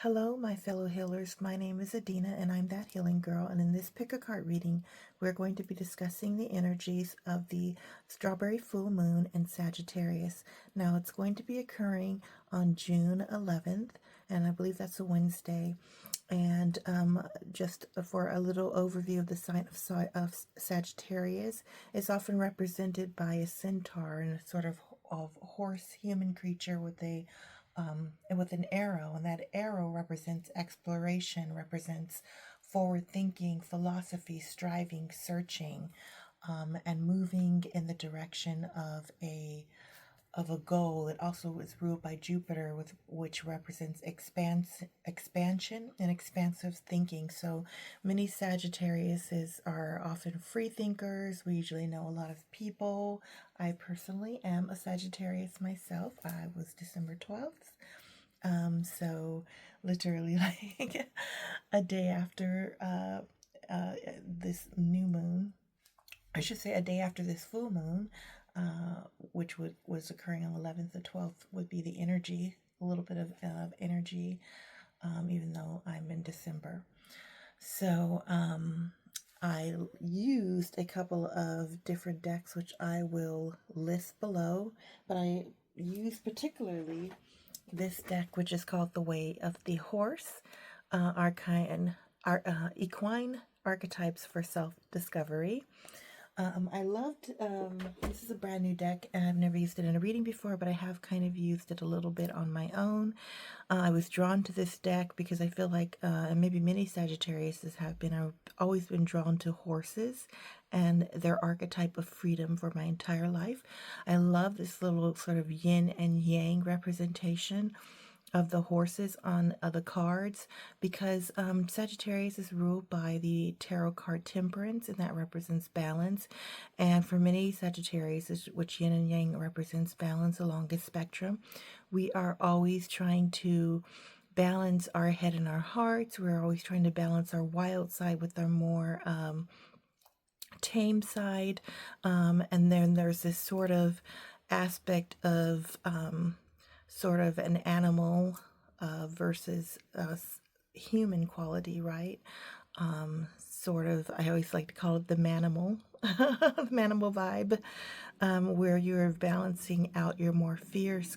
Hello, my fellow healers. My name is Adina, and I'm that healing girl. And in this pick a card reading, we're going to be discussing the energies of the strawberry full moon in Sagittarius. Now, it's going to be occurring on June 11th, and I believe that's a Wednesday. And just for a little overview of the sign of Sagittarius, it's often represented by a centaur and a sort of horse human creature with an arrow, and that arrow represents exploration, represents forward thinking, philosophy, striving, searching, and moving in the direction of a goal. It also is ruled by Jupiter, which represents expansion and expansive thinking. So many Sagittariuses are often free thinkers. We usually know a lot of people. I personally am a Sagittarius myself. I was December 12th. So literally like a day after this new moon, I should say a day after this full moon, which was occurring on the 11th. The 12th would be the energy, a little bit of energy, even though I'm in December. So I used a couple of different decks, which I will list below, but I used particularly this deck, which is called The Way of the Horse, Equine Archetypes for Self-Discovery. I loved, this is a brand new deck, and I've never used it in a reading before, but I have kind of used it a little bit on my own. I was drawn to this deck because I feel like, and maybe many Sagittariuses have been, I've always been drawn to horses and their archetype of freedom for my entire life. I love this little sort of yin and yang representation of the horses on the cards, because Sagittarius is ruled by the tarot card Temperance, and that represents balance. And for many Sagittarius, which yin and yang represents balance along the spectrum, we are always trying to balance our head and our hearts. We're always trying to balance our wild side with our more tame side. And then there's this sort of aspect of sort of an animal versus human quality, right? Sort of, I always like to call it the manimal, the manimal vibe, where you're balancing out your more fierce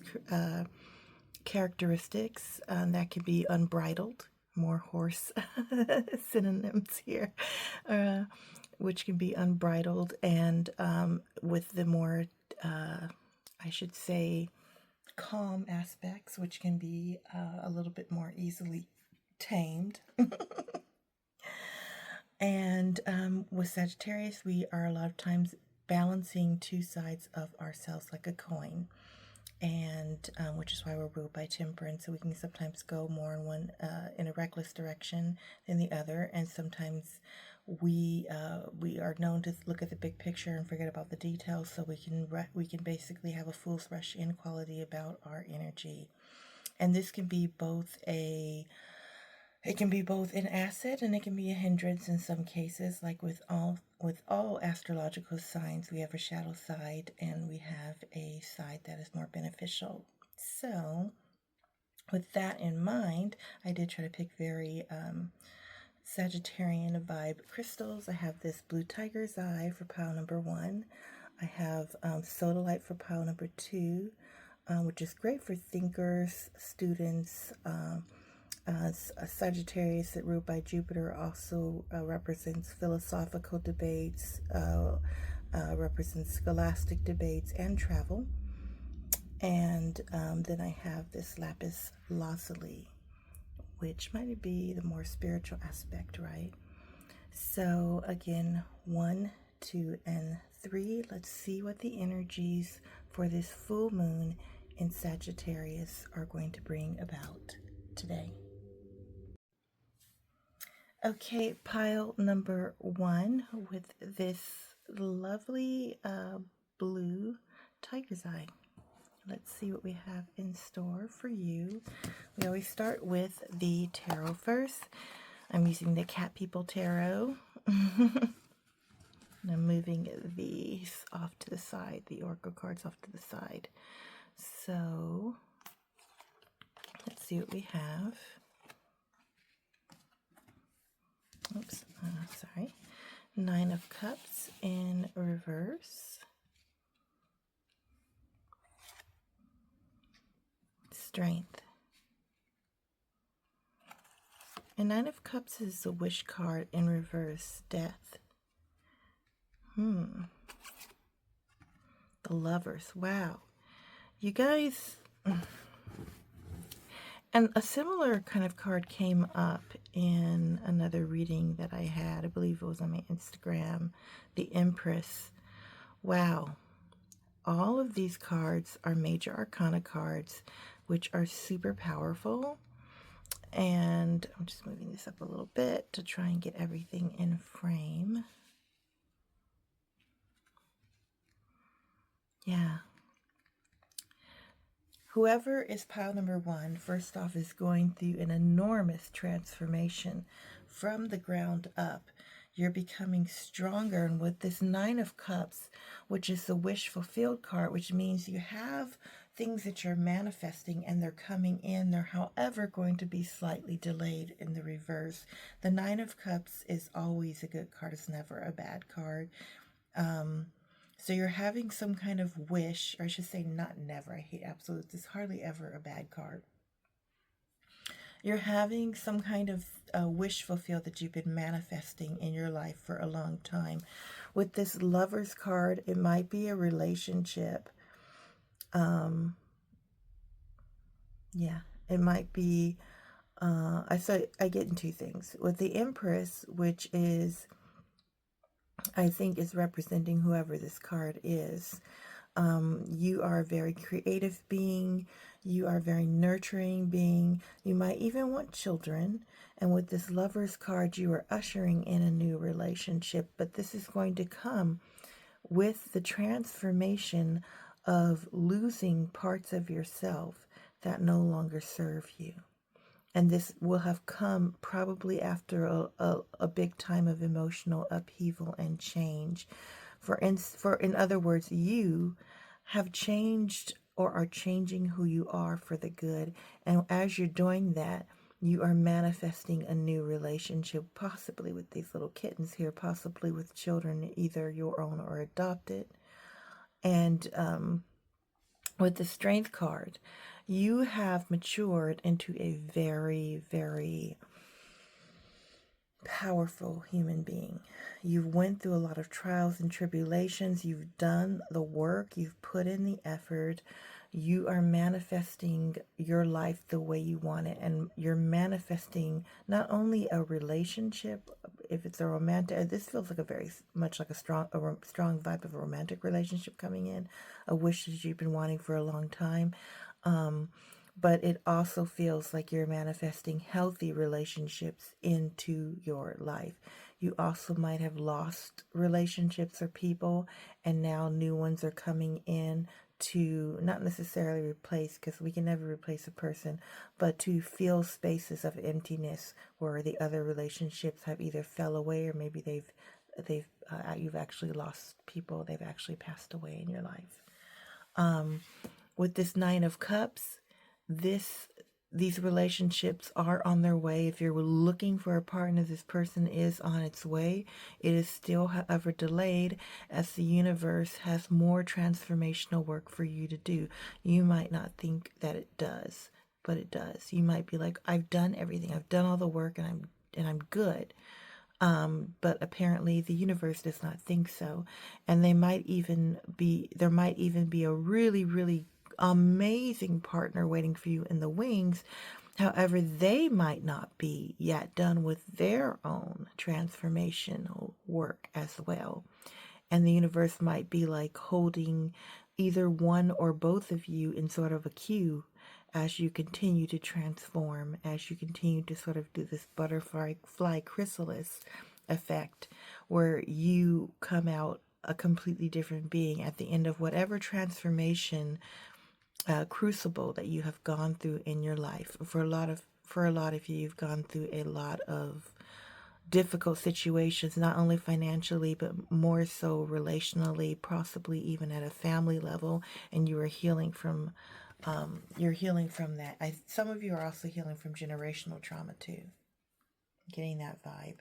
characteristics. That can be unbridled, more horse synonyms here, which can be unbridled, and with the more, I should say, calm aspects, which can be a little bit more easily tamed. And with Sagittarius, we are a lot of times balancing two sides of ourselves like a coin, and which is why we're ruled by Temperance. So we can sometimes go more in one in a reckless direction than the other, and sometimes we are known to look at the big picture and forget about the details. So we can basically have a fool's rush in quality about our energy, and this can be both an asset, and it can be a hindrance in some cases. Like with all astrological signs, we have a shadow side and we have a side that is more beneficial. So with that in mind, I did try to pick very Sagittarian vibe crystals. I have this blue tiger's eye for pile number 1. I have Sodalite for pile number 2, which is great for thinkers, students. Sagittarius, that ruled by Jupiter, also represents philosophical debates, represents scholastic debates and travel. And then I have this Lapis Lazuli, which might be the more spiritual aspect, right? So again, 1, 2, and 3. Let's see what the energies for this full moon in Sagittarius are going to bring about today. Okay, pile number 1 with this lovely blue tiger's eye. Let's see what we have in store for you. We always start with the tarot first. I'm using the Cat People Tarot. And I'm moving these off to the side, the Oracle cards off to the side. So let's see what we have. Oops, sorry. Nine of Cups in reverse. Strength. And Nine of Cups is the Wish card in reverse. Death. The Lovers. Wow. You guys... And a similar kind of card came up in another reading that I had. I believe it was on my Instagram. The Empress. Wow. All of these cards are major arcana cards, which are super powerful. And I'm just moving this up a little bit to try and get everything in frame. Yeah. Whoever is pile number one, first off, is going through an enormous transformation from the ground up. You're becoming stronger. And with this Nine of Cups, which is the wish fulfilled card, which means you have things that you're manifesting and they're coming in. They're, however, going to be slightly delayed in the reverse. The Nine of Cups is always a good card. It's never a bad card. So you're having some kind of wish, or I should say not never. I hate absolutes. It's hardly ever a bad card. You're having some kind of wish fulfilled that you've been manifesting in your life for a long time. With this Lovers card, it might be a relationship. Yeah, it might be, I get into things. With the Empress, which is, I think is representing whoever this card is. You are a very creative being. You are a very nurturing being. You might even want children. And with this Lovers card, you are ushering in a new relationship. But this is going to come with the transformation of losing parts of yourself that no longer serve you. And this will have come probably after a big time of emotional upheaval and change. In other words, you have changed or are changing who you are for the good. And as you're doing that, you are manifesting a new relationship, possibly with these little kittens here, possibly with children, either your own or adopted. And with the Strength card, you have matured into a very, very powerful human being. You've went through a lot of trials and tribulations. You've done the work. You've put in the effort. You are manifesting your life the way you want it. And you're manifesting not only a relationship, if it's a romantic, this feels like a very much like a strong vibe of a romantic relationship coming in, a wish that you've been wanting for a long time. But it also feels like you're manifesting healthy relationships into your life. You also might have lost relationships or people, and now new ones are coming in to not necessarily replace, because we can never replace a person, but to fill spaces of emptiness where the other relationships have either fell away, or maybe you've actually lost people. They've actually passed away in your life. With this Nine of Cups, these relationships are on their way. If you're looking for a partner, this person is on its way. It is still, however, delayed, as the universe has more transformational work for you to do. You might not think that it does, but it does. You might be like, I've done everything. I've done all the work, and I'm good. But apparently the universe does not think so. And there might even be a really, really amazing partner waiting for you in the wings. However, they might not be yet done with their own transformational work as well. And the universe might be like holding either one or both of you in sort of a queue as you continue to transform, as you continue to sort of do this butterfly chrysalis effect, where you come out a completely different being at the end of whatever transformation crucible that you have gone through in your life. For a lot of you, you've gone through a lot of difficult situations, not only financially, but more so relationally, possibly even at a family level, and you are healing from that. Some of you are also healing from generational trauma too. Getting that vibe.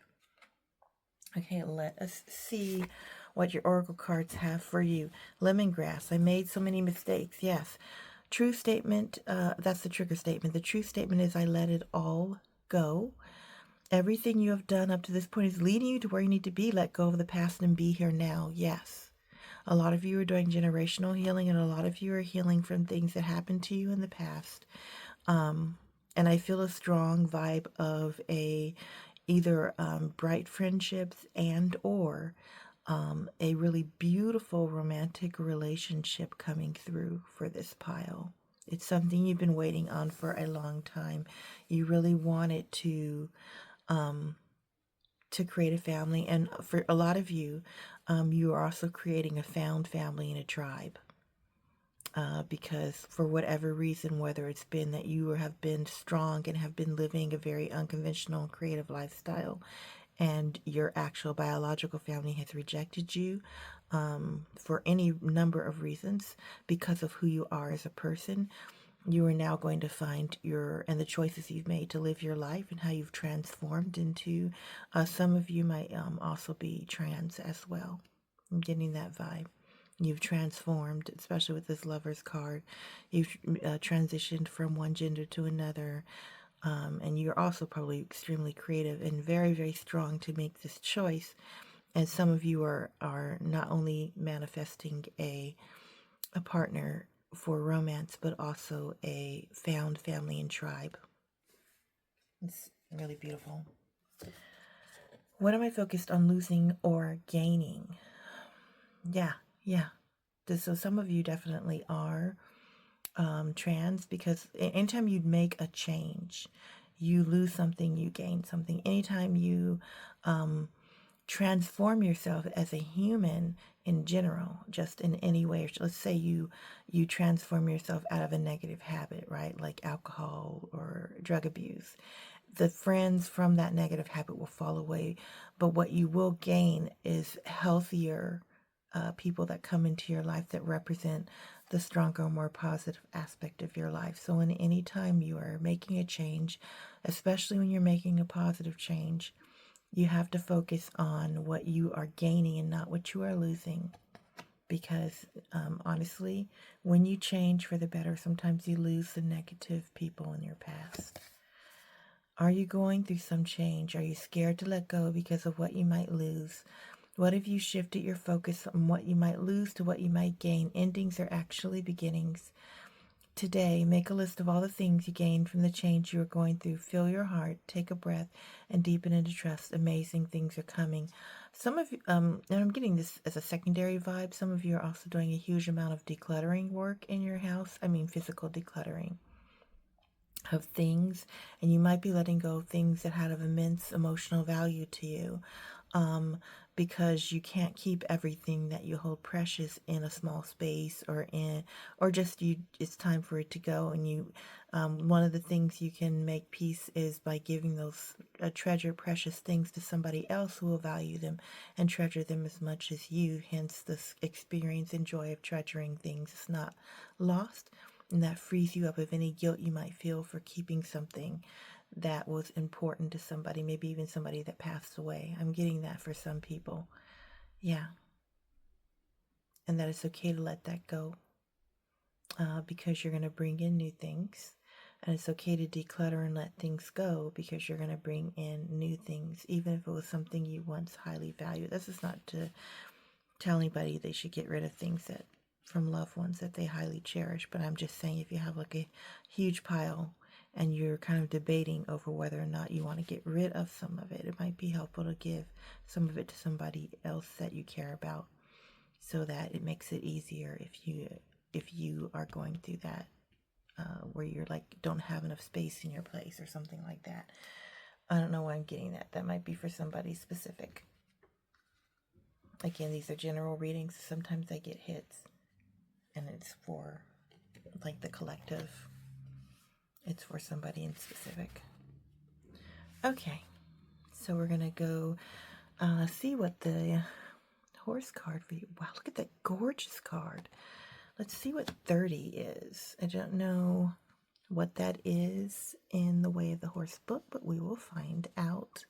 Okay, let us see what your oracle cards have for you. Lemongrass. I made so many mistakes. Yes. True statement. That's the trigger statement. The true statement is I let it all go. Everything you have done up to this point is leading you to where you need to be. Let go of the past and be here now. Yes. A lot of you are doing generational healing, and a lot of you are healing from things that happened to you in the past. And I feel a strong vibe of either bright friendships and or a really beautiful romantic relationship coming through for this pile. It's something you've been waiting on for a long time. You really wanted to create a family, and for a lot of you, you are also creating a found family in a tribe. Because for whatever reason, whether it's been that you have been strong and have been living a very unconventional and creative lifestyle, and your actual biological family has rejected you for any number of reasons because of who you are as a person, you are now going to find and the choices you've made to live your life and how you've transformed into, some of you might also be trans as well. I'm getting that vibe. You've transformed, especially with this Lover's card. You've transitioned from one gender to another. And you're also probably extremely creative and very, very strong to make this choice. And some of you are not only manifesting a partner for romance, but also a found family and tribe. It's really beautiful. What am I focused on losing or gaining? Yeah. So some of you definitely are trans, because anytime you make a change, you lose something, you gain something. Anytime you transform yourself as a human in general, just in any way, let's say you transform yourself out of a negative habit, right? Like alcohol or drug abuse. The friends from that negative habit will fall away, but what you will gain is healthier people that come into your life that represent the stronger, more positive aspect of your life. So in any time you are making a change, especially when you're making a positive change, you have to focus on what you are gaining and not what you are losing. Because honestly, when you change for the better, sometimes you lose the negative people in your past. Are you going through some change? Are you scared to let go because of what you might lose? What if you shifted your focus from what you might lose to what you might gain? Endings are actually beginnings. Today, make a list of all the things you gained from the change you are going through. Fill your heart, take a breath, and deepen into trust. Amazing things are coming. Some of you, and I'm getting this as a secondary vibe, some of you are also doing a huge amount of decluttering work in your house. I mean, physical decluttering of things, and you might be letting go of things that had of immense emotional value to you. Because you can't keep everything that you hold precious in a small space, or just it's time for it to go. And one of the things you can make peace is by giving those treasure precious things to somebody else who will value them and treasure them as much as you. Hence this experience and joy of treasuring things is not lost, and that frees you up of any guilt you might feel for keeping something that was important to somebody, maybe even somebody that passed away. I'm getting that for some people. Yeah. And that it's okay to let that go, because you're going to bring in new things. And it's okay to declutter and let things go, because you're going to bring in new things, even if it was something you once highly valued. This is not to tell anybody they should get rid of things from loved ones that they highly cherish, but I'm just saying, if you have like a huge pile and you're kind of debating over whether or not you want to get rid of some of it, it might be helpful to give some of it to somebody else that you care about, so that it makes it easier if you are going through that, where you're like, don't have enough space in your place or something like that. I don't know why I'm getting that. That might be for somebody specific. Again, these are general readings. Sometimes I get hits, and it's for like the collective. It's for somebody in specific. Okay, so we're gonna go see what the horse card for you. Wow, look at that gorgeous card. Let's see what 30 is. I don't know what that is in the way of the horse book, but we will find out.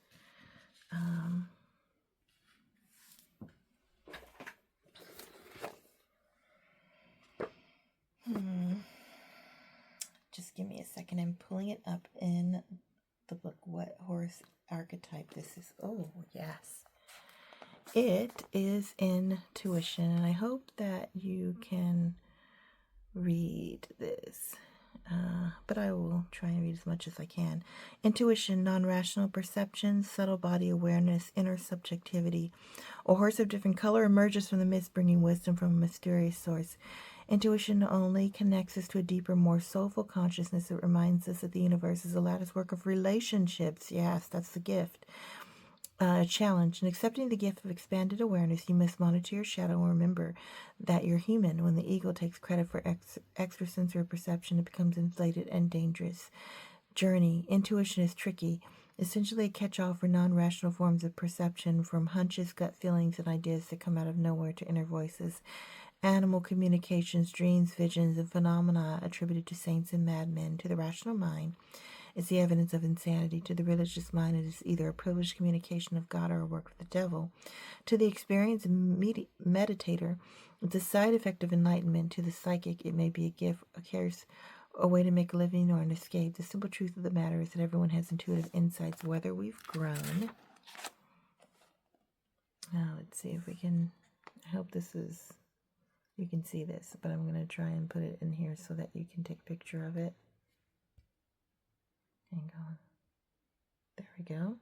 Just give me a second. I'm pulling it up in the book. What horse archetype this is? Oh, yes. It is intuition, and I hope that you can read this. But I will try and read as much as I can. Intuition, non-rational perception, subtle body awareness, inner subjectivity. A horse of different color emerges from the mist, bringing wisdom from a mysterious source. Intuition only connects us to a deeper, more soulful consciousness that reminds us that the universe is a lattice work of relationships. Yes, that's the gift. Challenge. In accepting the gift of expanded awareness, you must monitor your shadow and remember that you're human. When the ego takes credit for extrasensory perception, it becomes inflated and dangerous. Journey. Intuition is tricky. Essentially a catch-all for non-rational forms of perception, from hunches, gut feelings, and ideas that come out of nowhere to inner voices. Animal communications, dreams, visions, and phenomena attributed to saints and madmen. To the rational mind, is the evidence of insanity. To the religious mind, it is either a privileged communication of God or a work of the devil. To the experienced meditator, it's a side effect of enlightenment. To the psychic, it may be a gift, a curse, a way to make a living, or an escape. The simple truth of the matter is that everyone has intuitive insights, whether we've grown. Now, let's see if we can, I hope this is, you can see this, but I'm going to try and put it in here so that you can take a picture of it. Hang on. There we go.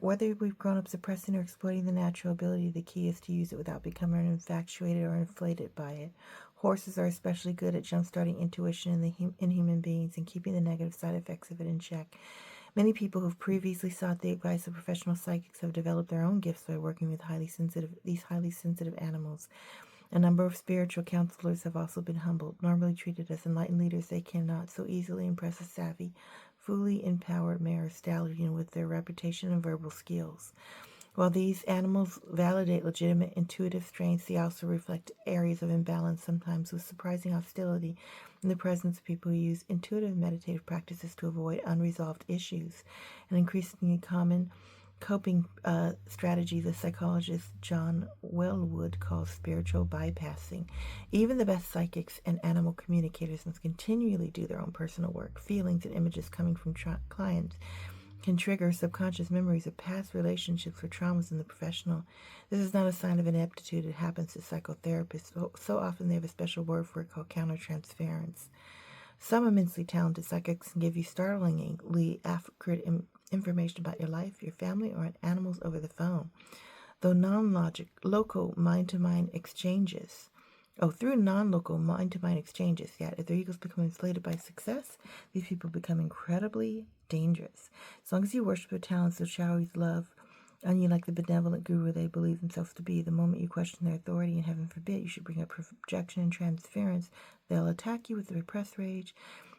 Whether we've grown up suppressing or exploiting the natural ability, the key is to use it without becoming infatuated or inflated by it. Horses are especially good at jumpstarting intuition in human beings and keeping the negative side effects of it in check. Many people who've previously sought the advice of professional psychics have developed their own gifts by working with these highly sensitive animals. A number of spiritual counselors have also been humbled. Normally treated as enlightened leaders, they cannot so easily impress a savvy, fully empowered mare or stallion with their reputation and verbal skills. While these animals validate legitimate intuitive strengths, they also reflect areas of imbalance, sometimes with surprising hostility in the presence of people who use intuitive meditative practices to avoid unresolved issues. An increasingly common coping strategy the psychologist John Wellwood calls spiritual bypassing. Even the best psychics and animal communicators must continually do their own personal work. Feelings and images coming from clients can trigger subconscious memories of past relationships or traumas in the professional. This is not a sign of ineptitude. It happens to psychotherapists. So often they have a special word for it called countertransference. Some immensely talented psychics can give you startlingly accurate information about your life, your family, or animals over the phone. Though local mind-to-mind exchanges. Through non-local mind-to-mind exchanges, yet if their egos become inflated by success, these people become incredibly dangerous. As long as you worship their talents, they'll shower with love on you like the benevolent guru they believe themselves to be. The moment you question their authority, and heaven forbid you should bring up projection and transference, they'll attack you with repressed rage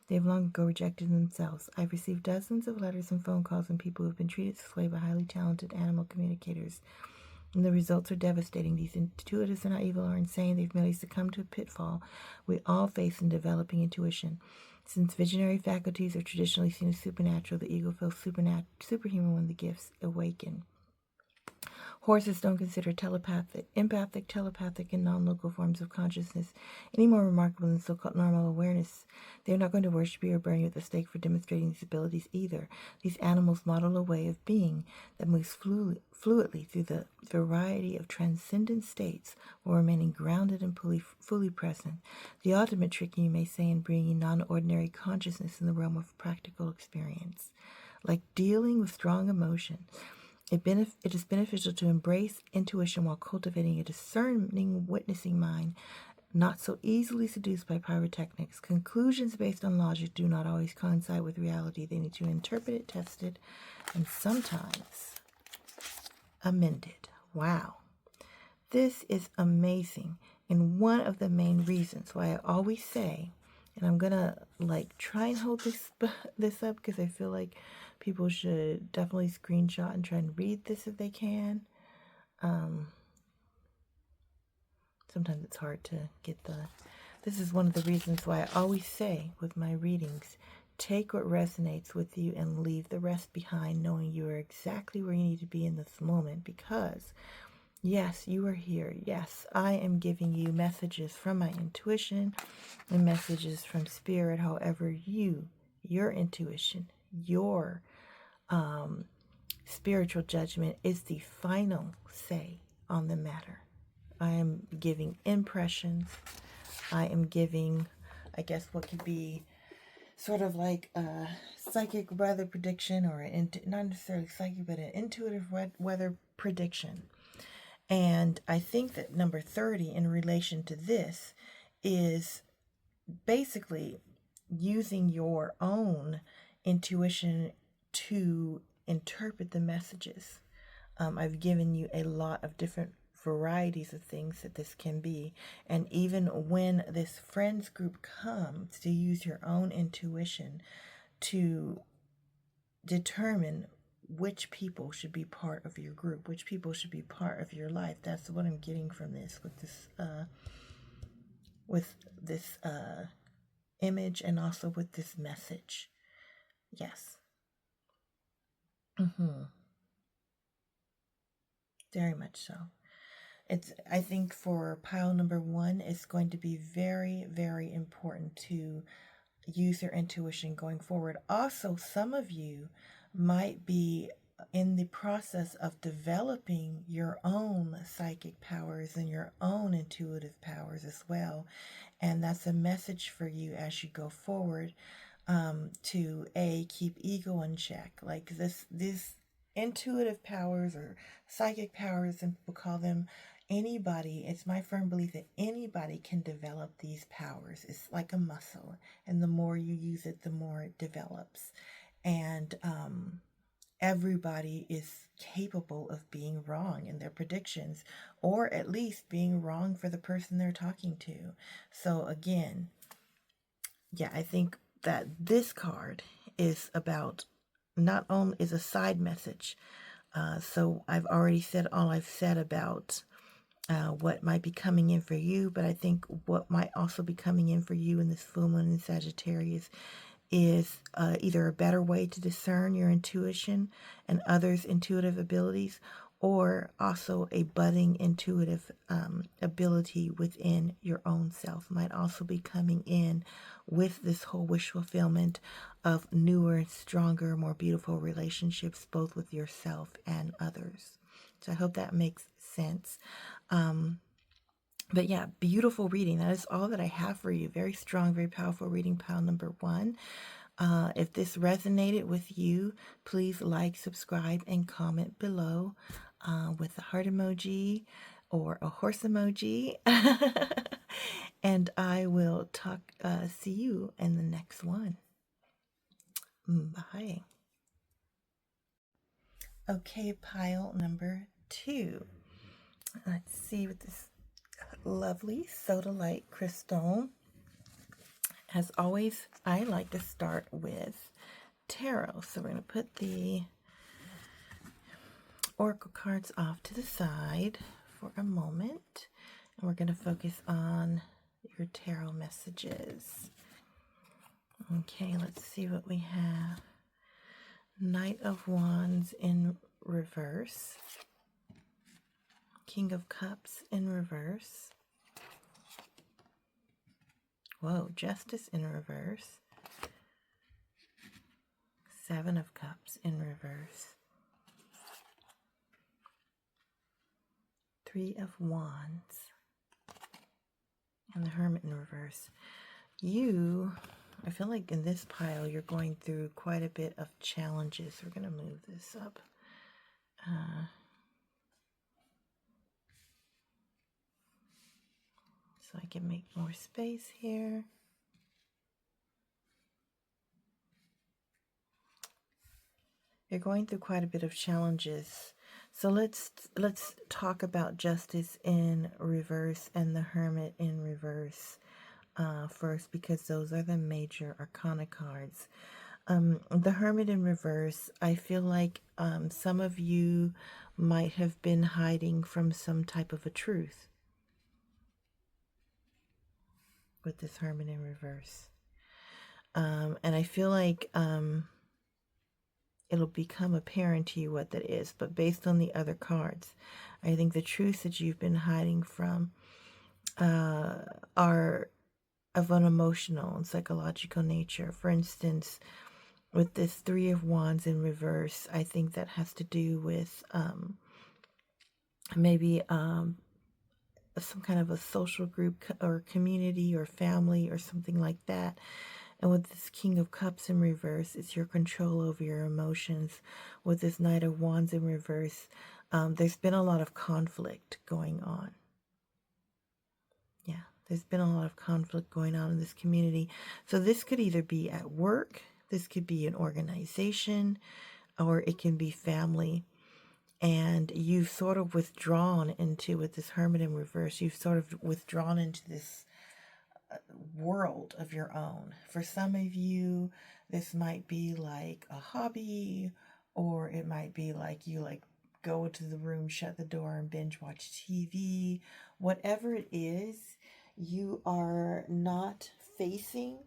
they have long ago rejected themselves. I've received dozens of letters and phone calls from people who have been treated this way by highly talented animal communicators. And the results are devastating. These intuitives are not evil or insane. They've merely succumbed to a pitfall we all face in developing intuition. Since visionary faculties are traditionally seen as supernatural, the ego feels superhuman when the gifts awaken. Horses don't consider empathic, telepathic, and non-local forms of consciousness any more remarkable than so-called normal awareness. They're not going to worship you or burn you at the stake for demonstrating these abilities either. These animals model a way of being that moves fluidly through the variety of transcendent states while remaining grounded and fully present. The ultimate trick, you may say, in bringing non-ordinary consciousness in the realm of practical experience. Like dealing with strong emotion, it is beneficial to embrace intuition while cultivating a discerning, witnessing mind, not so easily seduced by pyrotechnics. Conclusions based on logic do not always coincide with reality. They need to be interpreted, tested, and sometimes amended. Wow. This is amazing. And one of the main reasons why I always say, and I'm going to try and hold this up because I feel like people should definitely screenshot and try and read this if they can. Sometimes it's hard to get this is one of the reasons why I always say with my readings, take what resonates with you and leave the rest behind, knowing you are exactly where you need to be in this moment, because Yes, you are here. Yes, I am giving you messages from my intuition and messages from spirit. However, your intuition, your spiritual judgment is the final say on the matter. I am giving impressions. I am giving, I guess, what could be sort of like a psychic weather prediction, or not necessarily psychic, but an intuitive weather prediction. And I think that number 30 in relation to this is basically using your own intuition to interpret the messages. I've given you a lot of different varieties of things that this can be. And even when this friends group comes, to use your own intuition to determine which people should be part of your group, which people should be part of your life. That's what I'm getting from this, with this image, and also with this message. Yes. Very much so. I think for pile number 1, it's going to be very, very important to use your intuition going forward. Also, some of you might be in the process of developing your own psychic powers and your own intuitive powers as well. And that's a message for you as you go forward, to keep ego in check. Like these intuitive powers or psychic powers, and we'll call them, anybody, it's my firm belief that anybody can develop these powers. It's like a muscle, and the more you use it, the more it develops. And everybody is capable of being wrong in their predictions, or at least being wrong for the person they're talking to. So again, yeah, I think that this card is about, not only is a side message. So I've already said all I've said about what might be coming in for you, but I think what might also be coming in for you in this full moon in Sagittarius is either a better way to discern your intuition and others' intuitive abilities, or also a budding intuitive ability within your own self might also be coming in with this whole wish fulfillment of newer, stronger, more beautiful relationships, both with yourself and others. So I hope that makes sense. But yeah, beautiful reading. That is all that I have for you. Very strong, very powerful reading, pile number 1. If this resonated with you, please like, subscribe, and comment below with a heart emoji or a horse emoji. And I will see you in the next one. Bye. Okay, pile number 2. Let's see what this lovely Sodalite crystal. As always, I like to start with tarot. So we're going to put the oracle cards off to the side for a moment, and we're going to focus on your tarot messages. Okay, let's see what we have. Knight of Wands in reverse. King of Cups in reverse. Whoa, Justice in reverse. 7 of Cups in reverse. 3 of Wands. And the Hermit in reverse. I feel like in this pile you're going through quite a bit of challenges. We're going to move this up. So I can make more space here. You're going through quite a bit of challenges. So let's talk about Justice in reverse and the Hermit in reverse first, because those are the major arcana cards. The Hermit in reverse, I feel like some of you might have been hiding from some type of a truth with this Hermit in reverse. And I feel like it'll become apparent to you what that is. But based on the other cards, I think the truths that you've been hiding from are of an emotional and psychological nature. For instance, with this Three of Wands in reverse, I think that has to do with maybe some kind of a social group or community or family or something like that. And with this King of Cups in reverse, it's your control over your emotions. With this Knight of Wands in reverse, there's been a lot of conflict going on. Yeah, there's been a lot of conflict going on in this community. So this could either be at work, this could be an organization, or it can be family. And you've sort of withdrawn into, with this Hermit in reverse, you've sort of withdrawn into this world of your own. For some of you, this might be like a hobby, or it might be like you go into the room, shut the door, and binge watch TV. Whatever it is, you're not facing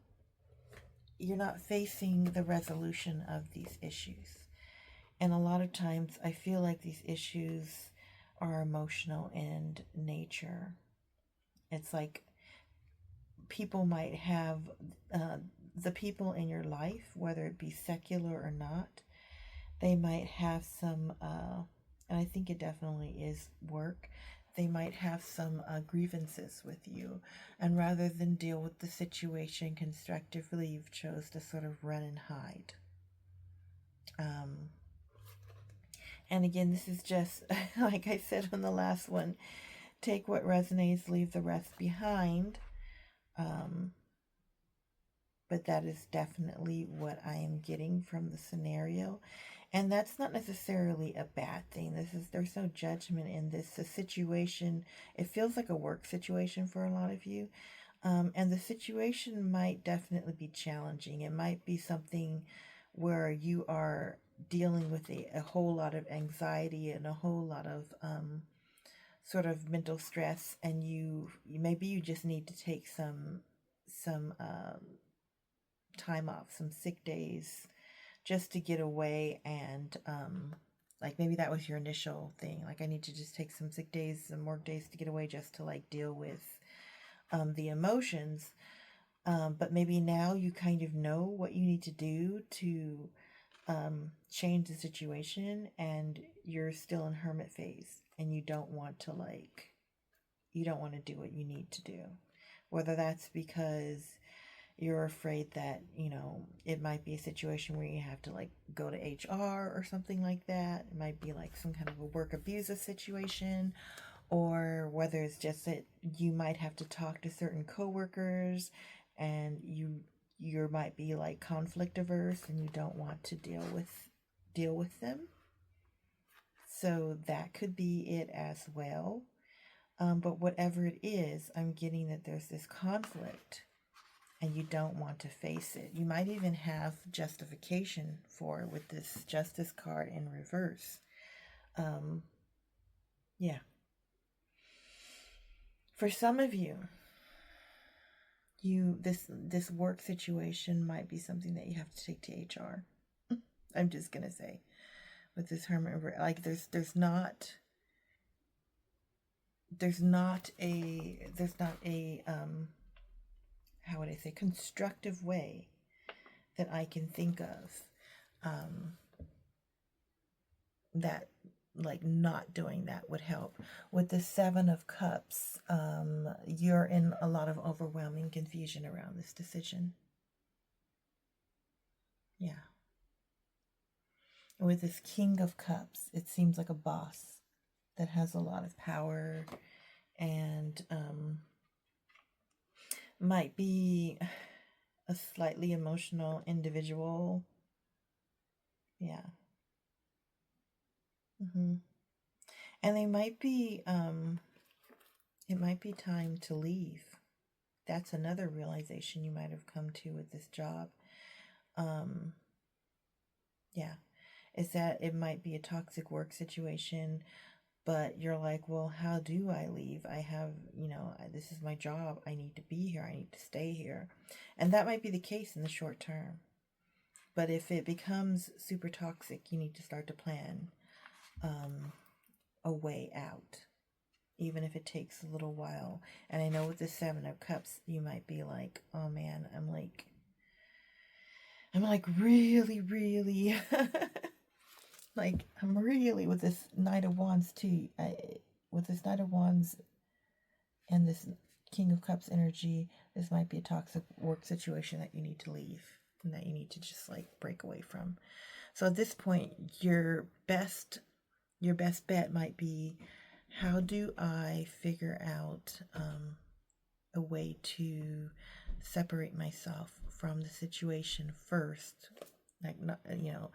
the resolution of these issues. And a lot of times I feel like these issues are emotional in nature. It's like people might have, the people in your life, whether it be secular or not, they might have some, and I think it definitely is work, they might have some grievances with you. And rather than deal with the situation constructively, you've chose to sort of run and hide. And again, this is just, like I said on the last one, take what resonates, leave the rest behind. But that is definitely what I am getting from the scenario. And that's not necessarily a bad thing. There's no judgment in this. The situation, it feels like a work situation for a lot of you. And the situation might definitely be challenging. It might be something where you are dealing with a whole lot of anxiety and a whole lot of sort of mental stress, and maybe you just need to take some time off, some sick days, just to get away. And like maybe that was your initial thing, like I need to just take some sick days, some work days to get away, just to like deal with the emotions. But maybe now you kind of know what you need to do to change the situation, and you're still in hermit phase, and you don't want to do what you need to do. Whether that's because you're afraid that, it might be a situation where you have to like go to HR or something like that. It might be like some kind of a work abusive situation, or whether it's just that you might have to talk to certain coworkers, and you might be like conflict averse and you don't want to deal with them. So that could be it as well. But whatever it is, I'm getting that there's this conflict and you don't want to face it. You might even have justification for it with this Justice card in reverse. Yeah. For some of you, this work situation might be something that you have to take to HR. I'm just gonna say, with this Hermit, like there's not a how would I say, constructive way that I can think of that like not doing that would help. With the Seven of Cups, you're in a lot of overwhelming confusion around this decision. Yeah. With this King of Cups, it seems like a boss that has a lot of power and might be a slightly emotional individual. Yeah. And they might be, it might be time to leave. That's another realization you might have come to with this job. Yeah, is that it might be a toxic work situation, but you're like, well, how do I leave? I have, this is my job. I need to be here. I need to stay here. And that might be the case in the short term. But if it becomes super toxic, you need to start to plan a way out, even if it takes a little while. And I know with the Seven of Cups, you might be like, oh man, I'm like really, really, like, I'm really with this Knight of Wands too. With this Knight of Wands and this King of Cups energy, this might be a toxic work situation that you need to leave and that you need to just like break away from. So at this point, your best bet might be, how do I figure out a way to separate myself from the situation first? Like, not, you know,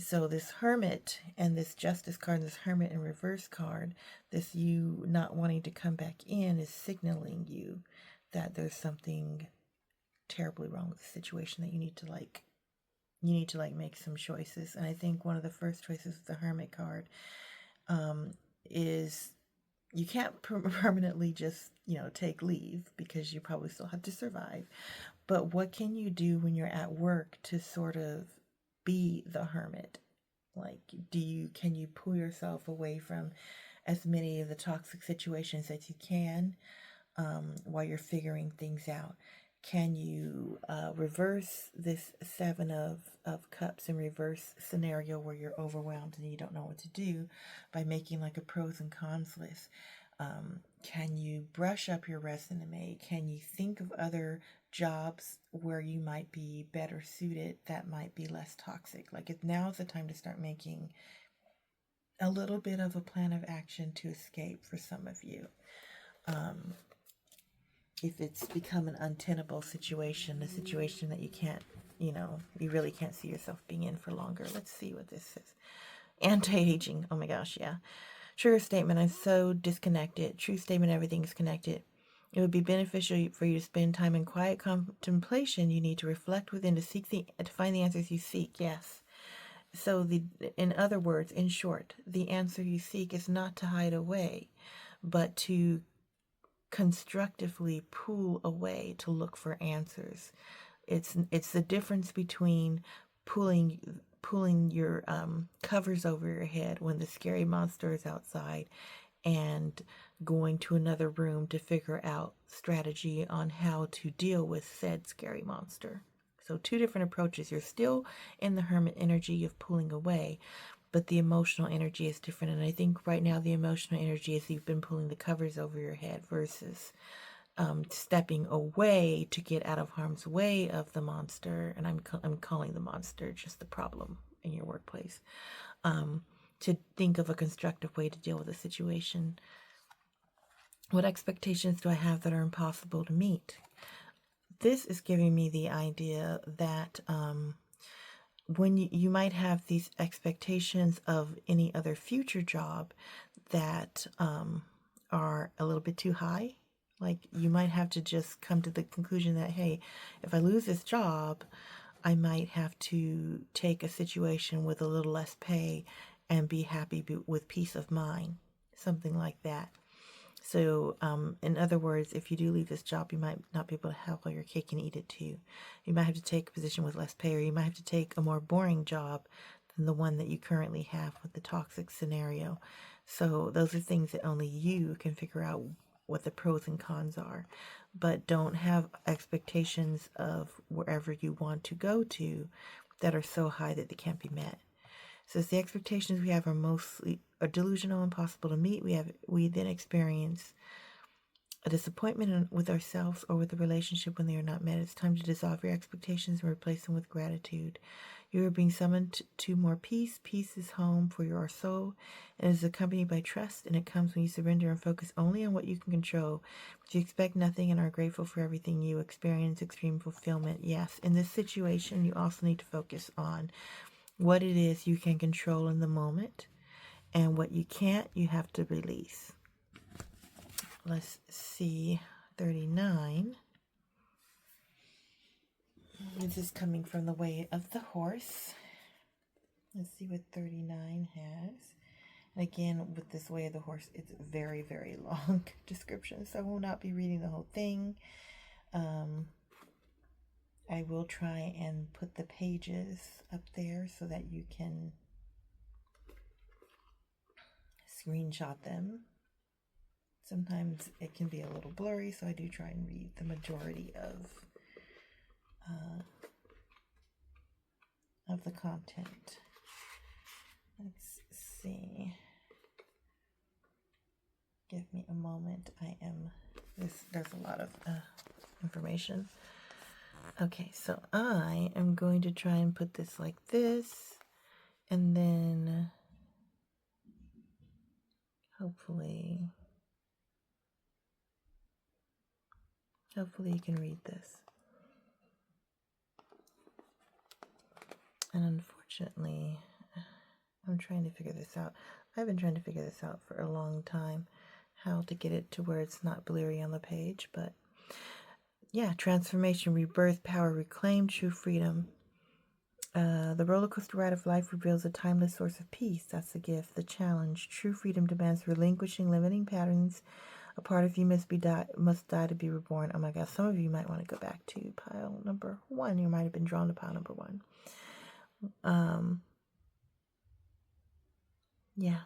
so this Hermit and this Justice card, this Hermit in reverse card, this you not wanting to come back in is signaling you that there's something terribly wrong with the situation, that you need to make some choices. And I think one of the first choices with the Hermit card is you can't permanently just, take leave, because you probably still have to survive. But what can you do when you're at work to sort of be the hermit? Like, can you pull yourself away from as many of the toxic situations as you can while you're figuring things out? Can you reverse this Seven of Cups in reverse scenario where you're overwhelmed and you don't know what to do by making like a pros and cons list? Can you brush up your resume? Can you think of other jobs where you might be better suited that might be less toxic? Like, now's the time to start making a little bit of a plan of action to escape for some of you. If it's become an untenable situation, a situation that you can't, you really can't see yourself being in for longer. Let's see what this is. Anti-aging. Oh my gosh, yeah. Trigger statement, I'm so disconnected. True statement, everything's connected. It would be beneficial for you to spend time in quiet contemplation. You need to reflect within to find the answers you seek. Yes. So in other words, in short, the answer you seek is not to hide away, but to constructively pull away to look for answers. It's the difference between pulling your covers over your head when the scary monster is outside and going to another room to figure out strategy on how to deal with said scary monster. So two different approaches. You're still in the hermit energy of pulling away, but the emotional energy is different. And I think right now the emotional energy is you've been pulling the covers over your head versus stepping away to get out of harm's way of the monster. And I'm calling the monster just the problem in your workplace. To think of a constructive way to deal with the situation. What expectations do I have that are impossible to meet? This is giving me the idea that when you might have these expectations of any other future job that are a little bit too high. Like, you might have to just come to the conclusion that, hey, if I lose this job, I might have to take a situation with a little less pay and be happy with peace of mind, something like that. So, in other words, if you do leave this job, you might not be able to have all your cake and eat it too. You might have to take a position with less pay, or you might have to take a more boring job than the one that you currently have with the toxic scenario. So those are things that only you can figure out what the pros and cons are. But don't have expectations of wherever you want to go to that are so high that they can't be met. So the expectations we have are delusional, impossible to meet. We then experience a disappointment with ourselves or with the relationship when they are not met. It's time to dissolve your expectations and replace them with gratitude. You are being summoned to more peace. Peace is home for your soul. It is accompanied by trust, and it comes when you surrender and focus only on what you can control. But you expect nothing and are grateful for everything you experience. Extreme fulfillment. Yes, in this situation, you also need to focus on what it is you can control in the moment, and what you can't, you have to release. Let's see, 39. This is coming from the way of the horse. Let's see what 39 has. And again, with this way of the horse, it's a very, very long description, so I will not be reading the whole thing. I will try and put the pages up there so that you can screenshot them. Sometimes it can be a little blurry, so I do try and read the majority of the content. Let's see. Give me a moment. There's a lot of information. Okay, so I am going to try and put this like this, and then hopefully you can read this. And unfortunately, I'm trying to figure this out. I've been trying to figure this out for a long time, how to get it to where it's not blurry on the page. But yeah, transformation, rebirth, power, reclaim true freedom. The roller coaster ride of life reveals a timeless source of peace. That's the gift. The challenge, true freedom demands relinquishing limiting patterns. A part of you must die to be reborn. Oh my God, some of you might want to go back to pile number 1. You might have been drawn to pile number 1. Yeah.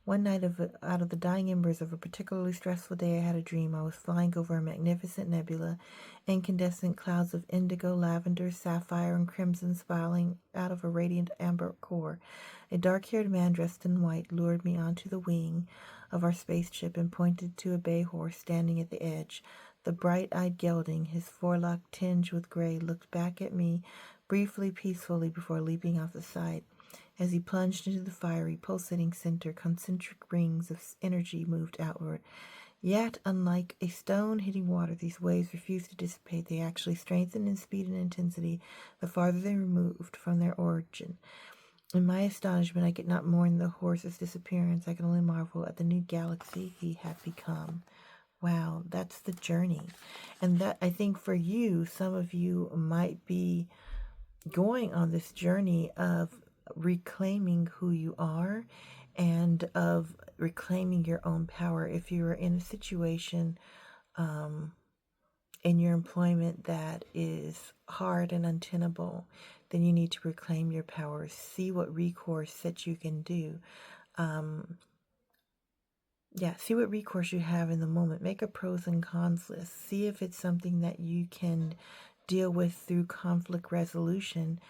One night out of the dying embers of a particularly stressful day, I had a dream. I was flying over a magnificent nebula, incandescent clouds of indigo, lavender, sapphire, and crimson spiraling out of a radiant amber core. A dark-haired man dressed in white lured me onto the wing of our spaceship and pointed to a bay horse standing at the edge. The bright-eyed gelding, his forelock tinged with gray, looked back at me briefly, peacefully, before leaping off the side. As he plunged into the fiery, pulsating center, concentric rings of energy moved outward. Yet, unlike a stone hitting water, these waves refused to dissipate. They actually strengthened in speed and intensity the farther they removed from their origin. In my astonishment, I could not mourn the horse's disappearance. I could only marvel at the new galaxy he had become. Wow, that's the journey. And that, I think for you, some of you might be going on this journey of reclaiming who you are and of reclaiming your own power. If you're in a situation in your employment that is hard and untenable, then you need to reclaim your power. See what recourse that you can do. See what recourse you have in the moment. Make a pros and cons list. See if it's something that you can deal with through conflict resolution.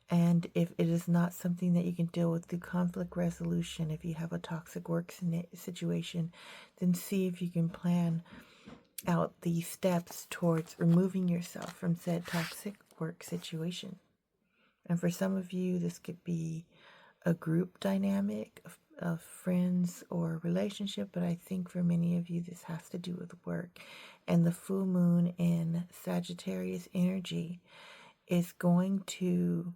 And if it is not something that you can deal with through conflict resolution, if you have a toxic work situation, then see if you can plan out the steps towards removing yourself from said toxic work situation. And for some of you, this could be a group dynamic of friends or relationship, but I think for many of you, this has to do with work. And the full moon in Sagittarius energy is going to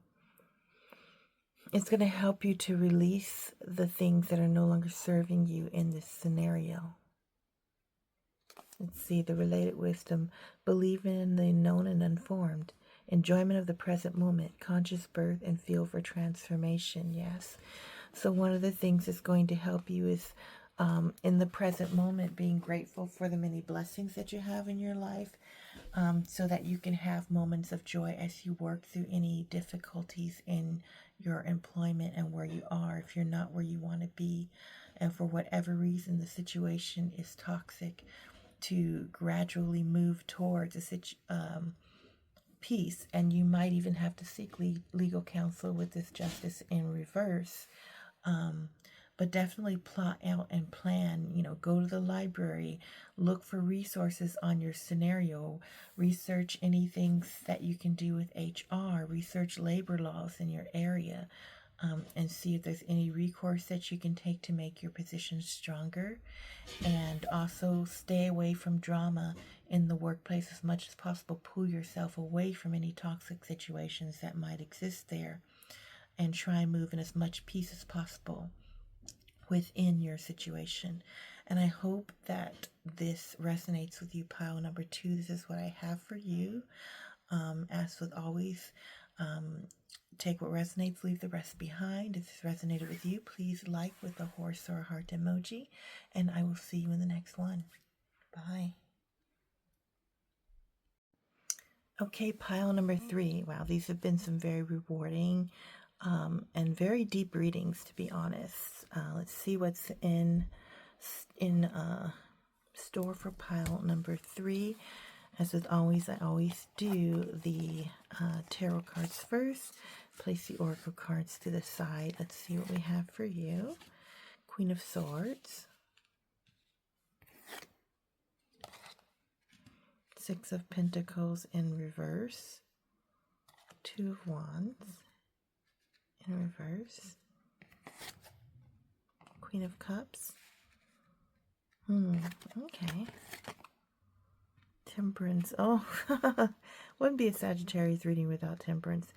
help you to release the things that are no longer serving you in this scenario. Let's see, the related wisdom. Believe in the known and unformed. Enjoyment of the present moment. Conscious birth and feel for transformation. Yes. So one of the things that's going to help you is in the present moment, being grateful for the many blessings that you have in your life, so that you can have moments of joy as you work through any difficulties in your employment and where you are. If you're not where you want to be, and for whatever reason the situation is toxic, to gradually move towards a peace. And you might even have to seek legal counsel with this justice in reverse. But definitely plot out and plan, go to the library, look for resources on your scenario, research anything that you can do with HR, research labor laws in your area, and see if there's any recourse that you can take to make your position stronger. And also stay away from drama in the workplace as much as possible. Pull yourself away from any toxic situations that might exist there, and try and move in as much peace as possible within your situation. And I hope that this resonates with you, pile number 2. This is what I have for you. As with always, take what resonates, leave the rest behind. If this resonated with you, please like with a horse or a heart emoji, and I will see you in the next one. Bye. Okay, pile number 3. Wow, these have been some very rewarding and very deep readings, to be honest. Let's see what's in store for pile number 3. As with always, I always do the tarot cards first. Place the oracle cards to the side. Let's see what we have for you. Queen of Swords. Six of Pentacles in reverse. Two of Wands in reverse. Queen of Cups. Okay. Temperance. Oh, wouldn't be a Sagittarius reading without Temperance.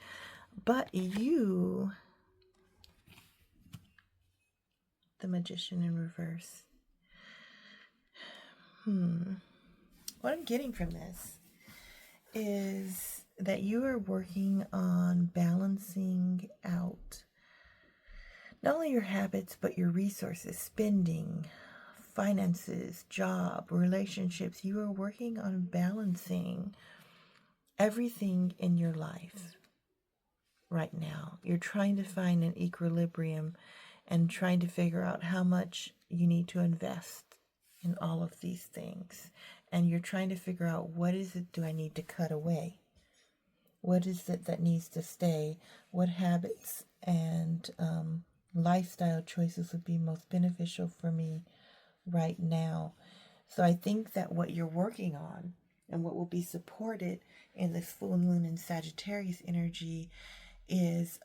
But you, the Magician in reverse. What I'm getting from this is that you are working on balancing out not only your habits, but your resources, spending, finances, job, relationships. You are working on balancing everything in your life right now. You're trying to find an equilibrium and trying to figure out how much you need to invest in all of these things. And you're trying to figure out, what is it do I need to cut away? What is it that needs to stay? What habits and lifestyle choices would be most beneficial for me right now? So I think that what you're working on and what will be supported in this full moon in Sagittarius energy is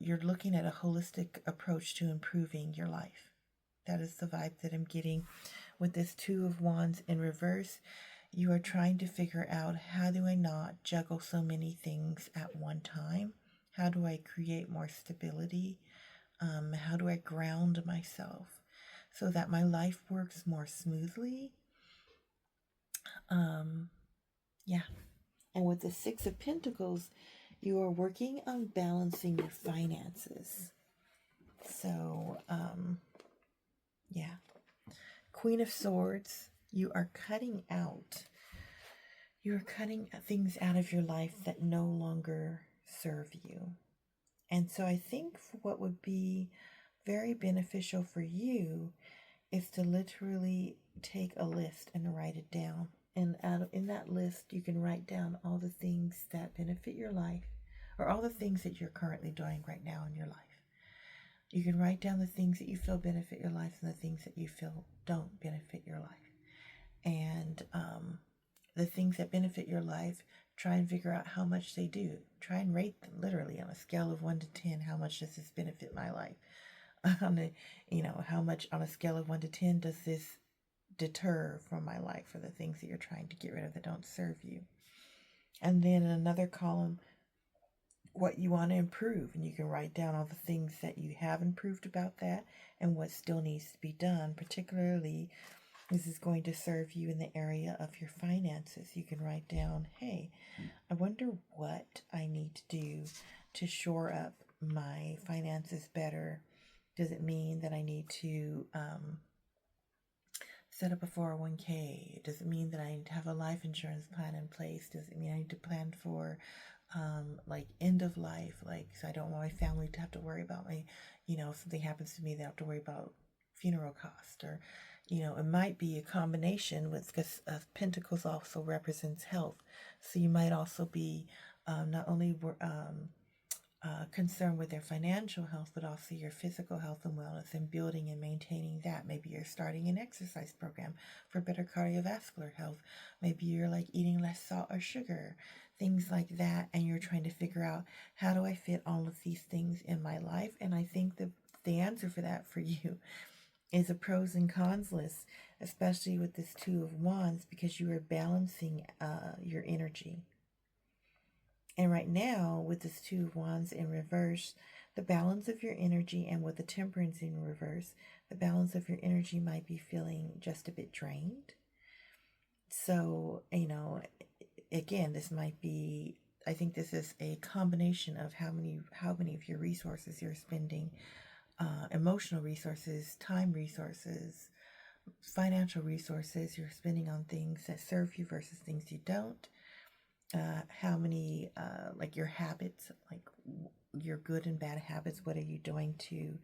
you're looking at a holistic approach to improving your life. That is the vibe that I'm getting with this Two of Wands in reverse. You are trying to figure out, how do I not juggle so many things at one time? How do I create more stability? How do I ground myself so that my life works more smoothly? Yeah. And with the Six of Pentacles, you are working on balancing your finances. So, yeah. Queen of Swords, you are cutting things out of your life that no longer serve you. And so I think what would be very beneficial for you is to literally take a list and write it down. And in that list, you can write down all the things that benefit your life, or all the things that you're currently doing right now in your life. You can write down the things that you feel benefit your life and the things that you feel don't benefit your life. And the things that benefit your life, try and figure out how much they do. Try and rate them literally on a scale of 1 to 10. How much does this benefit my life? How much on a scale of 1 to 10 does this deter from my life, for the things that you're trying to get rid of that don't serve you? And then in another column, what you want to improve, and you can write down all the things that you have improved about that and what still needs to be done. Particularly, this is going to serve you in the area of your finances. You can write down, hey, I wonder what I need to do to shore up my finances better. Does it mean that I need to set up a 401k? Does it mean that I need to have a life insurance plan in place? Does it mean I need to plan for end of life, so I don't want my family to have to worry about if something happens to me, they have to worry about funeral cost? Or it might be a combination, because Pentacles also represents health, so you might also be not only concerned with their financial health, but also your physical health and wellness, and building and maintaining that. Maybe you're starting an exercise program for better cardiovascular health. Maybe you're eating less salt or sugar, things like that, and you're trying to figure out, how do I fit all of these things in my life? And I think the answer for that for you is a pros and cons list, especially with this Two of Wands, because you are balancing your energy. And right now, with this Two of Wands in reverse, the balance of your energy, and with the Temperance in reverse, the balance of your energy might be feeling just a bit drained. So, again, this might be, I think this is a combination of how many of your resources you're spending, emotional resources, time resources, financial resources you're spending on things that serve you versus things you don't. how many, like your habits, like your good and bad habits, what are you doing to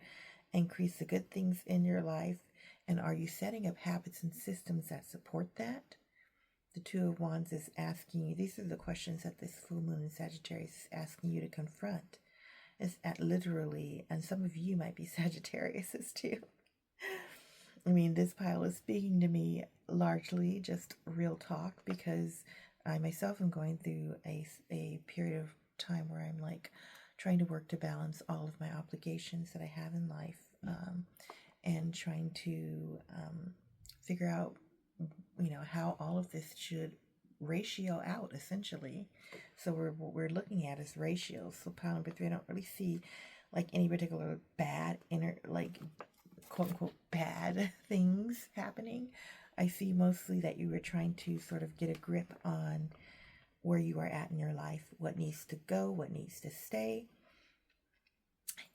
increase the good things in your life? And are you setting up habits and systems that support that? The Two of Wands is asking you, these are the questions that this full moon in Sagittarius is asking you to confront. It's at literally, and some of you might be Sagittariuses too. I mean, this pile is speaking to me largely just real talk, because I myself am going through a period of time where I'm like trying to work to balance all of my obligations that I have in life, and trying to figure out, how all of this should ratio out essentially. So what we're looking at is ratios. So pile number 3, I don't really see like any particular bad like quote unquote bad things happening. I see mostly that you were trying to sort of get a grip on where you are at in your life, what needs to go, what needs to stay,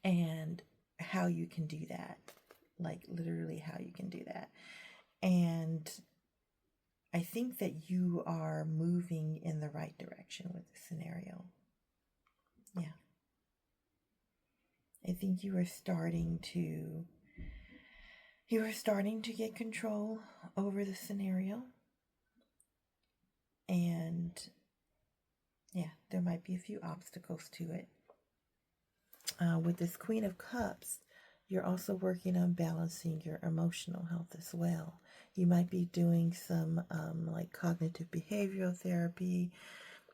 and how you can do that. Like literally how you can do that. And I think that you are moving in the right direction with the scenario. Yeah. I think you are starting to get control over the scenario. And yeah, there might be a few obstacles to it. With this Queen of Cups, you're also working on balancing your emotional health as well. You might be doing some like cognitive behavioral therapy.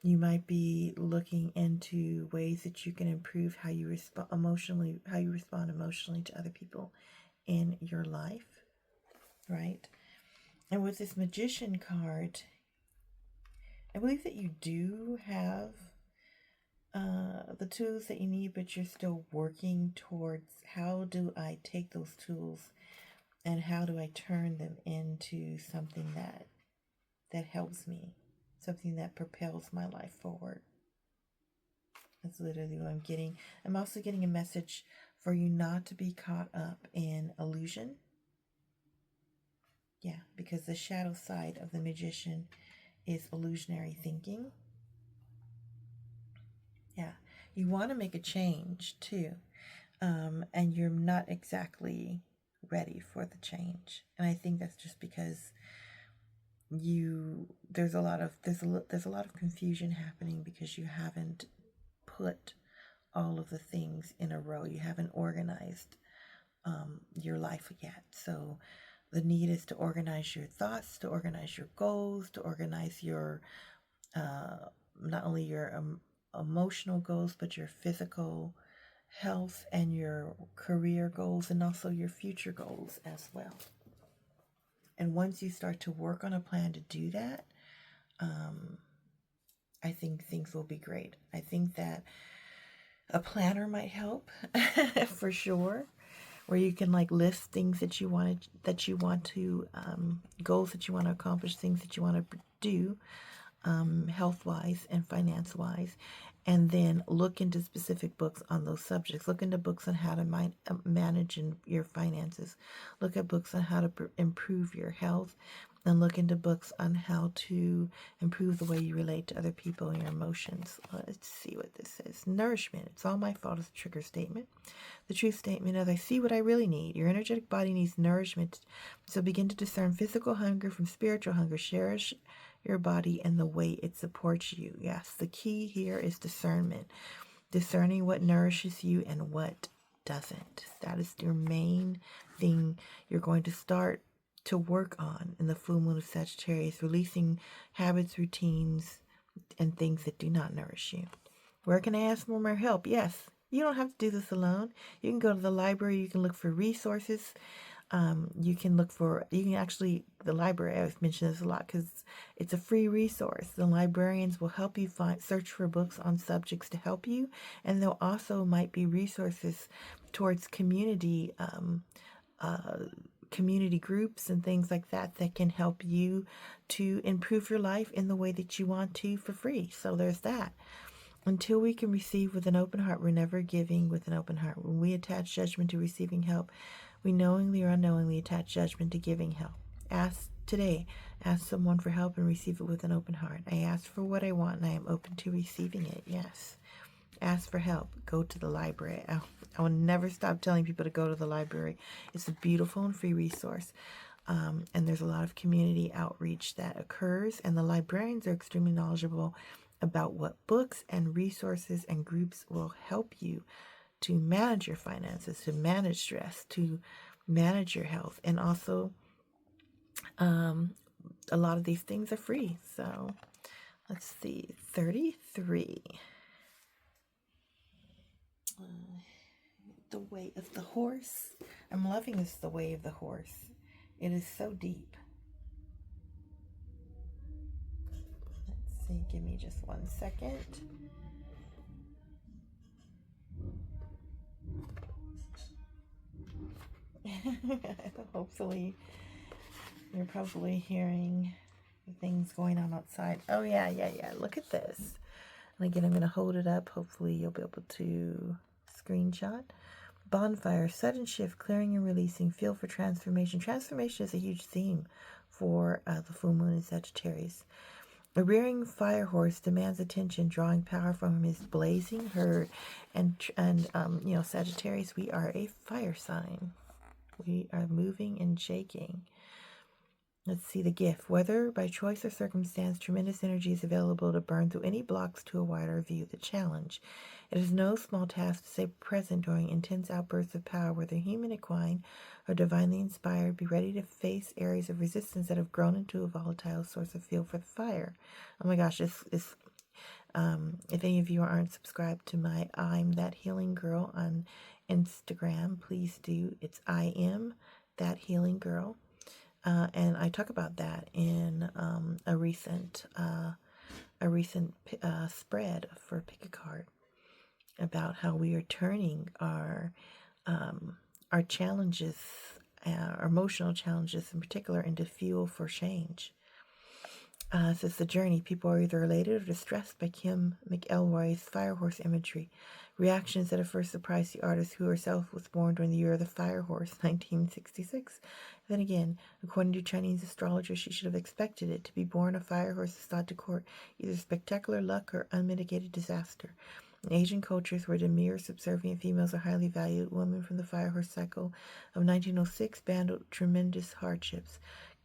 You might be looking into ways that you can improve how you respond emotionally to other people in your life, right? And with this Magician card, I believe that you do have the tools that you need, but you're still working towards how do I take those tools and how do I turn them into something that helps me, something that propels my life forward. That's literally what I'm getting. I'm also getting a message for you not to be caught up in illusion. Yeah, because the shadow side of the Magician is illusionary thinking. Yeah, you want to make a change too, and you're not exactly ready for the change. And I think that's just because there's a lot of confusion happening because you haven't put all of the things in a row. You haven't organized your life yet. So the need is to organize your thoughts, to organize your goals, to organize your not only your emotional goals, but your physical health and your career goals, and also your future goals as well. And once you start to work on a plan to do that, I think things will be great. I think that a planner might help for sure, where you can like list things that you want to goals that you want to accomplish, things that you want to do, health-wise and finance-wise, and then look into specific books on those subjects. Look into books on how to manage your finances. Look at books on how to improve your health, and look into books on how to improve the way you relate to other people and your emotions. Let's see what this says. Nourishment. It's all my fault is a trigger statement. The truth statement is, I see what I really need. Your energetic body needs nourishment, so begin to discern physical hunger from spiritual hunger. Cherish your body and the way it supports you. Yes, the key here is discernment. Discerning what nourishes you and what doesn't. That is your main thing you're going to start to work on in the full moon of Sagittarius, releasing habits, routines, and things that do not nourish you. Where can I ask for more help? Yes, you don't have to do this alone. You can go to the library. You can look for resources. The library, I've mentioned this a lot because it's a free resource. The librarians will help you search for books on subjects to help you. And there also might be resources towards community groups and things like that can help you to improve your life in the way that you want to for free. So there's that. Until we can receive with an open heart, we're never giving with an open heart. When we attach judgment to receiving help, we knowingly or unknowingly attach judgment to giving help. Ask Today, ask someone for help and receive it with an open heart. I ask for what I want and I am open to receiving it. Yes. Ask for help. Go to the library. I will never stop telling people to go to the library. It's a beautiful and free resource. And there's a lot of community outreach that occurs, and the librarians are extremely knowledgeable about what books and resources and groups will help you to manage your finances, to manage stress, to manage your health. And also, a lot of these things are free. So let's see, 33. The Way of the Horse. I'm loving this, The Way of the Horse. It is so deep. Let's see, give me just 1 second. Hopefully, you're probably hearing things going on outside. Oh, yeah. Look at this. And again, I'm going to hold it up. Hopefully, you'll be able to screenshot. Bonfire, sudden shift, clearing and releasing, feel for transformation. Transformation is a huge theme for the full moon in Sagittarius. A rearing fire horse demands attention, drawing power from his blazing herd. And Sagittarius, we are a fire sign. We are moving and shaking. Let's see the gift. Whether by choice or circumstance, tremendous energy is available to burn through any blocks to a wider view. The challenge. It is no small task to stay present during intense outbursts of power, whether human, equine, or divinely inspired. Be ready to face areas of resistance that have grown into a volatile source of fuel for the fire. Oh my gosh, if any of you aren't subscribed to my I'm That Healing Girl on Instagram, please do. It's I Am That Healing Girl. And I talk about that in a recent spread for Pick a Card about how we are turning our challenges, our emotional challenges in particular, into fuel for change. So it's the journey. People are either elated or distressed by Kim McElroy's Firehorse imagery. Reactions that at first surprised the artist, who herself was born during the year of the Firehorse, 1966. Then again, according to Chinese astrologers, she should have expected it. To be born a Firehorse is thought to court either spectacular luck or unmitigated disaster. In Asian cultures, where demure, subservient females are highly valued, women from the Firehorse cycle of 1906 battled tremendous hardships.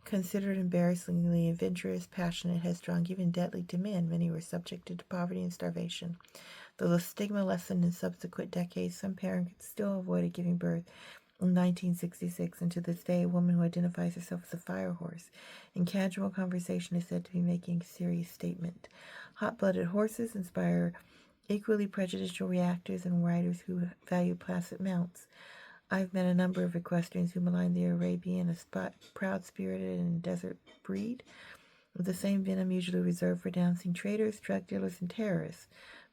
Considered embarrassingly adventurous, passionate, headstrong, even deadly to men, many were subjected to poverty and starvation. Though the stigma lessened in subsequent decades, some parents still avoided giving birth. In 1966, and to this day, a woman who identifies herself as a Firehorse in casual conversation is said to be making a serious statement. Hot-blooded horses inspire equally prejudicial reactors and riders who value placid mounts. I've met a number of equestrians who malign the Arabian, a proud-spirited and desert breed, with the same venom usually reserved for denouncing traitors, drug dealers, and terrorists.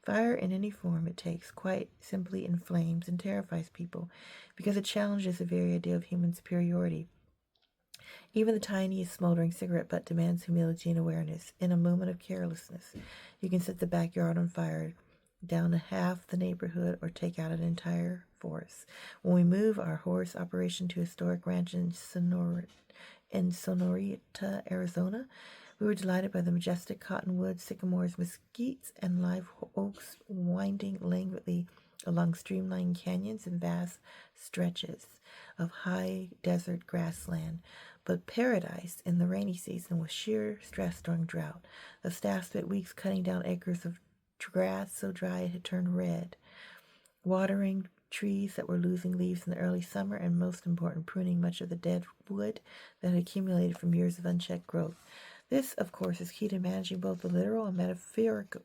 Fire, in any form it takes, quite simply inflames and terrifies people, because it challenges the very idea of human superiority. Even the tiniest smoldering cigarette butt demands humility and awareness. In a moment of carelessness, you can set the backyard on fire, down to half the neighborhood, or take out an entire forest. When we move our horse operation to a historic ranch in Sonorita, Arizona, we were delighted by the majestic cottonwoods, sycamores, mesquites, and live oaks winding languidly along streamlined canyons and vast stretches of high desert grassland, but paradise in the rainy season with sheer stress during drought. The staff spent weeks cutting down acres of grass so dry it had turned red, watering trees that were losing leaves in the early summer, and most important, pruning much of the dead wood that had accumulated from years of unchecked growth. This, of course, is key to managing both the literal and metaphoric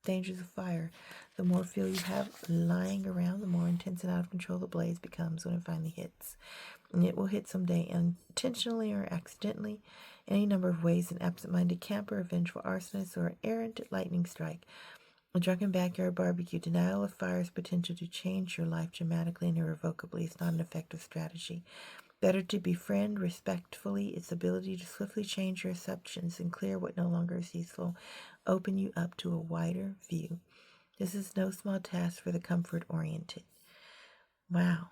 dangers of fire. The more fuel you have lying around, the more intense and out of control the blaze becomes when it finally hits. And it will hit someday, intentionally or accidentally, any number of ways: an absent-minded camper, a vengeful arsonist, or an errant lightning strike. A drunken backyard barbecue. Denial of fire's potential to change your life dramatically and irrevocably is not an effective strategy. Better to befriend respectfully its ability to swiftly change your assumptions and clear what no longer is useful, open you up to a wider view. This is no small task for the comfort-oriented. Wow.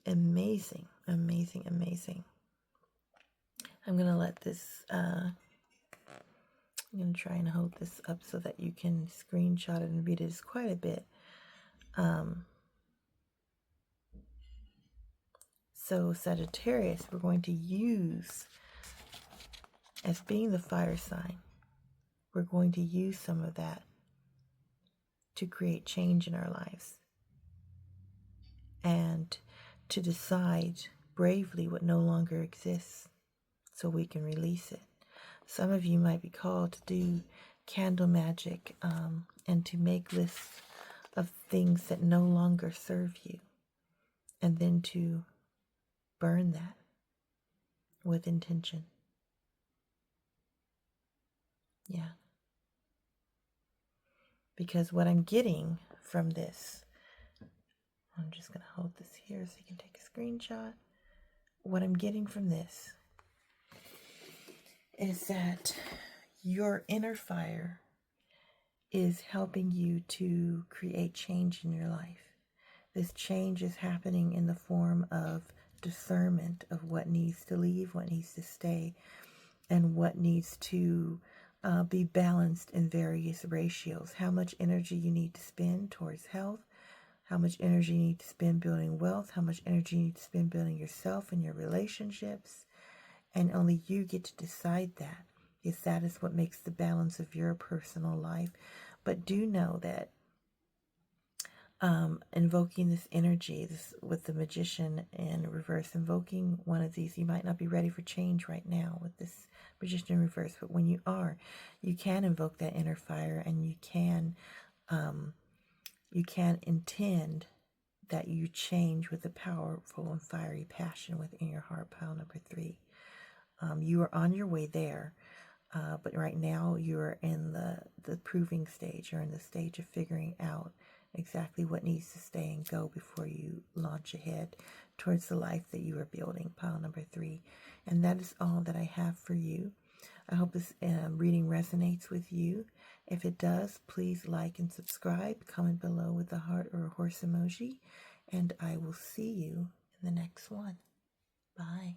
Amazing, amazing, amazing. I'm going to let this, I'm going to try and hold this up so that you can screenshot it and read it. It's quite a bit. So Sagittarius, we're going to use, as being the fire sign, we're going to use some of that to create change in our lives and to decide bravely what no longer exists so we can release it. Some of you might be called to do candle magic and to make lists of things that no longer serve you, and then to burn that with intention. Yeah. Because what I'm getting from this, I'm just going to hold this here so you can take a screenshot. What I'm getting from this is that your inner fire is helping you to create change in your life. This change is happening in the form of discernment of what needs to leave, what needs to stay, and what needs to be balanced in various ratios. How much energy you need to spend towards health, how much energy you need to spend building wealth, how much energy you need to spend building yourself and your relationships. And only you get to decide that, because that is what makes the balance of your personal life. But do know that invoking this energy, this with the Magician in reverse, invoking one of these, you might not be ready for change right now with this Magician in reverse, but when you are, you can invoke that inner fire, and you can intend that you change with a powerful and fiery passion within your heart. Pile number 3. You are on your way there, but right now you're in the proving stage. You're in the stage of figuring out exactly what needs to stay and go before you launch ahead towards the life that you are building. Pile number 3. And that is all that I have for you. I hope this reading resonates with you. If it does, please like and subscribe. Comment below with a heart or a horse emoji. And I will see you in the next one. Bye.